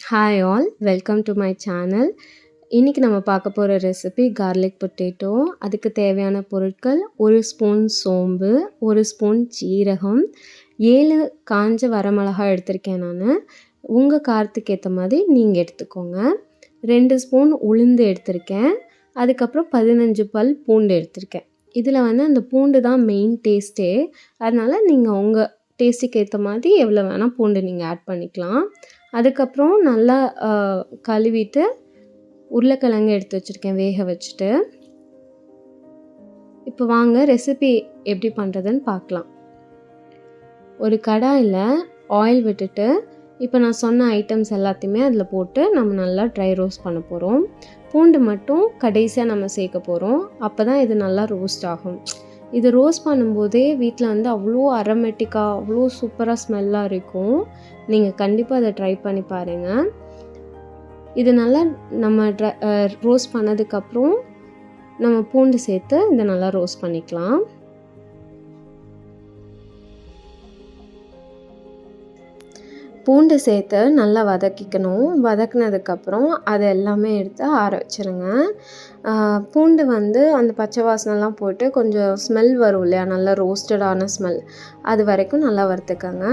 Hi all, welcome to my channel. இன்றைக்கி நம்ம பார்க்க போகிற ரெசிபி கார்லிக் பொட்டேட்டோ. அதுக்கு தேவையான பொருட்கள்: 1 ஸ்பூன் சோம்பு, 1 ஸ்பூன் சீரகம், 7 காஞ்ச வரமிளகாய் எடுத்திருக்கேன் நான். உங்கள் காரத்துக்கு ஏற்ற மாதிரி நீங்கள் எடுத்துக்கோங்க. 2 ஸ்பூன் உளுந்து எடுத்திருக்கேன். அதுக்கப்புறம் 15 பல் பூண்டு எடுத்திருக்கேன். இதில் அந்த பூண்டு தான் மெயின் டேஸ்ட்டே. அதனால் நீங்கள் உங்கள் டேஸ்ட்டுக்கு ஏற்ற மாதிரி எவ்வளோ வேணால் பூண்டு நீங்கள் ஆட் பண்ணிக்கலாம். அதுக்கப்புறம் நல்லா கழுவிட்டு உருளைக்கிழங்கு எடுத்து வச்சுருக்கேன் வேக வச்சுட்டு. இப்போ வாங்க ரெசிபி எப்படி பண்ணுறதுன்னு பார்க்கலாம். ஒரு கடாயில் ஆயில் விட்டுட்டு இப்போ நான் சொன்ன ஐட்டம்ஸ் எல்லாத்தையுமே அதில் போட்டு நம்ம நல்லா ட்ரை ரோஸ்ட் பண்ண போகிறோம். பூண்டு மட்டும் கடைசியாக நம்ம சேர்க்க போகிறோம். அப்போ தான் இது நல்லா ரோஸ்ட் ஆகும். இது ரோஸ்ட் பண்ணும்போதே வீட்டில் அவ்வளோ அரோமேட்டிக்காக அவ்வளோ சூப்பராக ஸ்மெல்லாக இருக்கும். நீங்கள் கண்டிப்பாக அதை ட்ரை பண்ணி பாருங்கள். இது நல்லா நம்ம ரோஸ்ட் பண்ணதுக்கப்புறம் நம்ம பூண்டு சேர்த்து இதை நல்லா ரோஸ்ட் பண்ணிக்கலாம். பூண்டு சேர்த்து நல்லா வதக்கிக்கணும். வதக்குனதுக்கப்புறம் அதை எல்லாமே எடுத்து ஆற வச்சுருங்க. பூண்டு அந்த பச்சை வாசனைலாம் போட்டு கொஞ்சம் ஸ்மெல் வரும் இல்லையா, நல்லா ரோஸ்டடான ஸ்மெல், அது வரைக்கும் நல்லா வறுத்துக்கோங்க.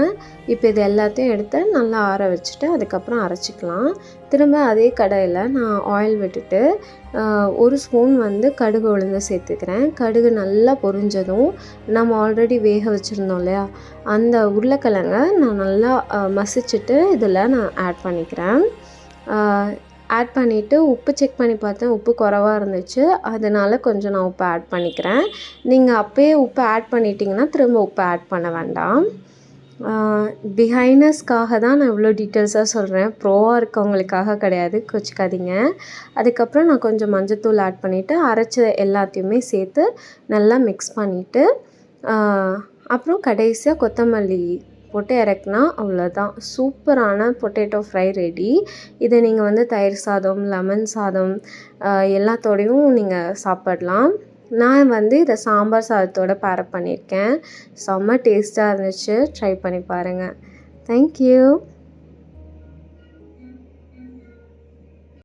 இப்போ இது எல்லாத்தையும் எடுத்து நல்லா ஆற வச்சுட்டு அதுக்கப்புறம் அரைச்சிக்கலாம். திரும்ப அதே கடாயில் நான் ஆயில் விட்டுட்டு 1 ஸ்பூன் கடுகு உளுந்து சேர்த்துக்கிறேன். கடுகு நல்லா பொரிஞ்சதும் நம்ம ஆல்ரெடி வேக வச்சுருந்தோம் இல்லையா, அந்த உருளைக்கிழங்கை நான் நல்லா மசிச்சுட்டு இதில் நான் ஆட் பண்ணிக்கிறேன். ஆட் பண்ணிவிட்டு உப்பு செக் பண்ணி பார்த்தேன், உப்பு குறைவாக இருந்துச்சு. அதனால் கொஞ்சம் நான் உப்பு ஆட் பண்ணிக்கிறேன். நீங்கள் அப்போயே உப்பு ஆட் பண்ணிட்டீங்கன்னா திரும்ப உப்பு ஆட் பண்ண வேண்டாம். பிஹைனர்ஸ்க்காக தான் நான் இவ்வளோ டீட்டெயில்ஸாக சொல்கிறேன், ப்ரோவாக இருக்கவங்களுக்காக கிடையாது, கோச்சிக்காதீங்க. அதுக்கப்புறம் நான் கொஞ்சம் மஞ்சத்தூள் ஆட் பண்ணிவிட்டு அரைச்ச எல்லாத்தையுமே சேர்த்து நல்லா மிக்ஸ் பண்ணிவிட்டு அப்புறம் கடைசியாக கொத்தமல்லி போட்டு இறக்குனா அவ்வளோதான், சூப்பரான பொட்டேட்டோ ஃப்ரை ரெடி. இதை நீங்கள் தயிர் சாதம், லெமன் சாதம் எல்லாத்தோடையும் நீங்கள் சாப்பிடலாம். நான் இதை சாம்பார் சாதத்தோடு பேரப் பண்ணியிருக்கேன். செம்ம டேஸ்ட்டாக இருந்துச்சு. ட்ரை பண்ணி பாருங்கள். தேங்க்யூ.